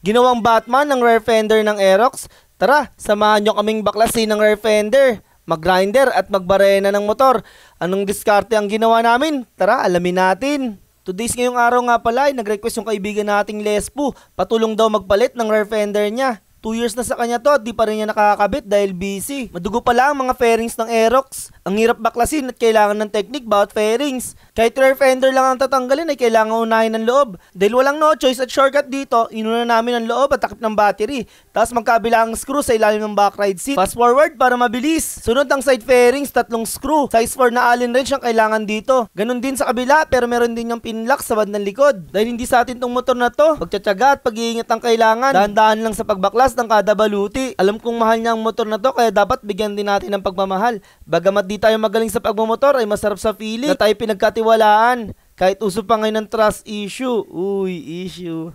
Ginawang Batman ng rear fender ng Aerox. Tara, samahan nyo kaming baklasin ng rear fender, mag-grinder at magbarena ng motor. Anong diskarte ang ginawa namin? Tara, alamin natin. Today's ngayong araw nga pala ay nag-request yung kaibigan nating Lespo. Patulong daw magpalit ng rear fender niya. 2 years na sa kanya to at di pa rin niya nakakabit dahil busy. Madugo pala ang mga fairings ng Aerox. Ang hirap baklasin at kailangan ng technique bawat fairings. Kahit rear fender lang ang tatanggalin ay kailangan unahin ng loob. Dahil walang no choice at shortcut dito, inuna namin ang loob at takip ng battery. Tapos magkabila ang screw sa ilalim ng back ride seat. Fast forward para mabilis. Sunod ang side fairings, 3 screw. Size 4 na Allen wrench ang kailangan dito. Ganon din sa kabila pero meron din yung pinlock sa bandang likod. Dahil hindi sa atin tong motor na to, pagtsatsaga at pag-iingat ang kailangan. Dahan-dahan lang sa pagbaklas ng kada baluti. Alam kong mahal niya ang motor na to kaya dapat bigyan din natin ng pagmamahal. Bagamat di tayo magaling sa pagmamotor ay masarap sa feeling na tayo pinagkatiwalaan. Kahit uso pa ngayon ng trust issue. Uy, issue.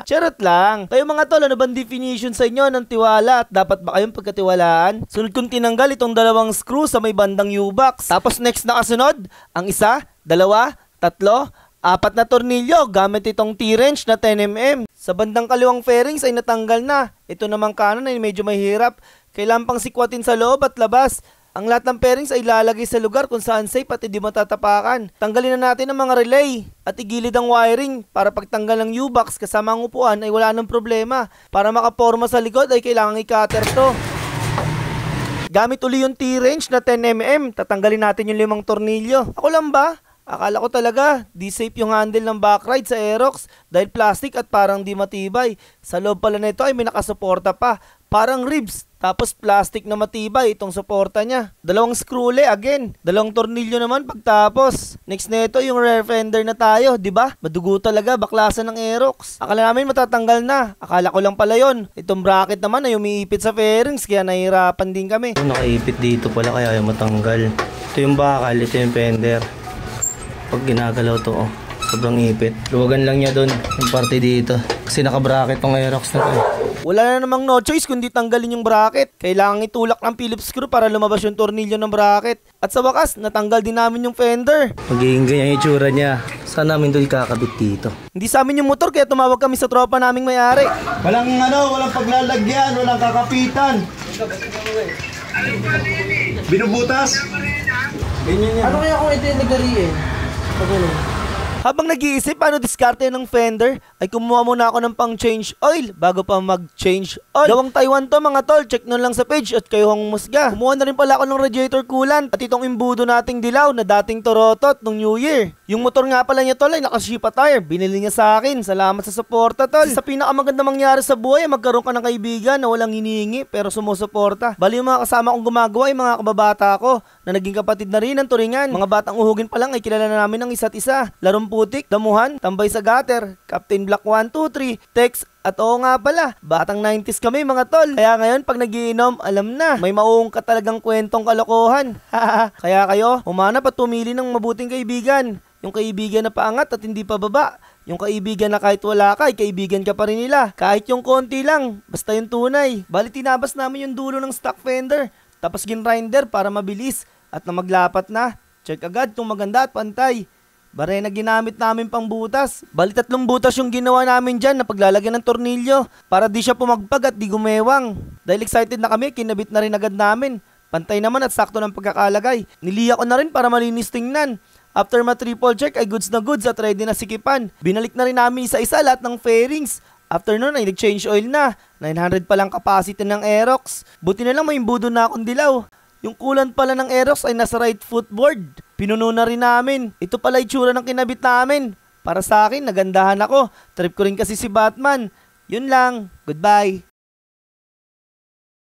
Charot lang. Kayo mga tol, ano bang definition sa inyo ng tiwala at dapat ba kayong pagkatiwalaan? Sunod kong tinanggal itong 2 screw sa may bandang U-box. Tapos next na kasunod, ang 1, 2, 3, 4 na tornilyo gamit itong T-wrench na 10mm. Sa bandang kaliwang fairings ay natanggal na. Ito namang kanan ay medyo mahirap. Kailangan pang sikwatin sa loob at labas. Ang lahat ng fairings ay ilalagay sa lugar kung saan safe at hindi matatapakan. Tanggalin na natin ang mga relay at igilid ang wiring para pagtanggal ng U-box kasama ang upuan ay wala nang problema. Para makaporma sa likod ay kailangan i-cutter to. Gamit uli yung T-wrench na 10mm. Tatanggalin natin yung 5 tornilyo. Ako lang ba? Akala ko talaga, di safe yung handle ng back ride sa Aerox dahil plastic at parang di matibay. Sa loob pala nito ay may nakasuporta pa, parang ribs, tapos plastic na matibay itong suporta niya. 2 screw uli again, 2 tornilyo naman pagtapos. Next nito yung rear fender na tayo, di ba? Madugo talaga baklasan ng Aerox. Akala namin matatanggal na, akala ko lang pala yon. Itong bracket naman ay umiipit sa fairings kaya nahihirapan din kami. Nakaipit dito pala kaya ayaw matanggal. Ito yung bakal, ito yung fender. Pag ginagalaw to, sobrang ipit. Luwagan lang niya doon, yung parte dito. Kasi naka-bracket tong Aerox na to. Wala na namang no choice kundi tanggalin yung bracket. Kailangan itulak ng Phillips screw para lumabas yung tornilyo ng bracket. At sa wakas, natanggal din namin yung fender. Magiging ganyan yung itsura niya. Saan namin doon kakabit dito? Hindi sa amin yung motor kaya tumawag kami sa tropa naming may-ari. Walang paglalagyan, walang kakapitan. Binubutas? Ano kaya kung ito yung nagari Habang nag-iisip paano diskarte ng fender, ay kumuha muna ako ng pang change oil bago pa mag-change oil. Gawang Taiwan to mga tol, check nyo lang sa page at kayo hong musga. Kumuha na rin pala ako ng radiator coolant at itong imbudo nating dilaw na dating Torotot nung New Year. Yung motor nga pala niya tol ay naka-Shipa tire, binili niya sa akin. Salamat sa suporta tol. Sa pinakamaganda mangyari sa buhay ay magkaroon ka ng kaibigan na walang hinihingi pero sumusuporta. Bali yung mga kasama kong gumagawa ay mga kababata ko na naging kapatid na rin ng turingan. Mga batang uhugin pa lang ay kilala na namin ng isa't isa. Larong putik, damuhan, tambay sa gutter, Captain Black 123, text, at oo nga pala, batang 90s kami mga tol. Kaya ngayon pag nagiinom, alam na, may mauungkat talagang kwentong kalokohan. Kaya kayo, humanap at tumili ng mabuting kaibigan. Yung kaibigan na paangat at hindi pababa. Yung kaibigan na kahit wala ka, ay kaibigan ka pa rin nila. Kahit yung konti lang, basta yung tunay. Bali tinabas namin yung dulo ng stock fender. Tapos ginrinder para mabilis. At na maglapat na, check agad kung maganda at pantay. Barena ginamit namin pang butas. Bali 3 butas yung ginawa namin dyan na paglalagyan ng tornilyo para di siya pumagpag at di gumewang. Dahil excited na kami, kinabit na rin agad namin. Pantay naman at sakto ng pagkakalagay. Niliya ko na rin para malinis tingnan. After ma-triple check ay goods na goods at ready na sikipan. Binalik na rin namin isa-isa lahat ng fairings. After nun ay nag-change oil na. 900 pa lang capacity ng Aerox. Buti na lang may imbudo na akong dilaw. Yung coolant pala ng Aerox ay nasa right footboard. Pinuno na rin namin. Ito pala itsura ng kinabit namin. Para sa akin, nagandahan ako. Trip ko rin kasi si Batman. Yun lang. Goodbye.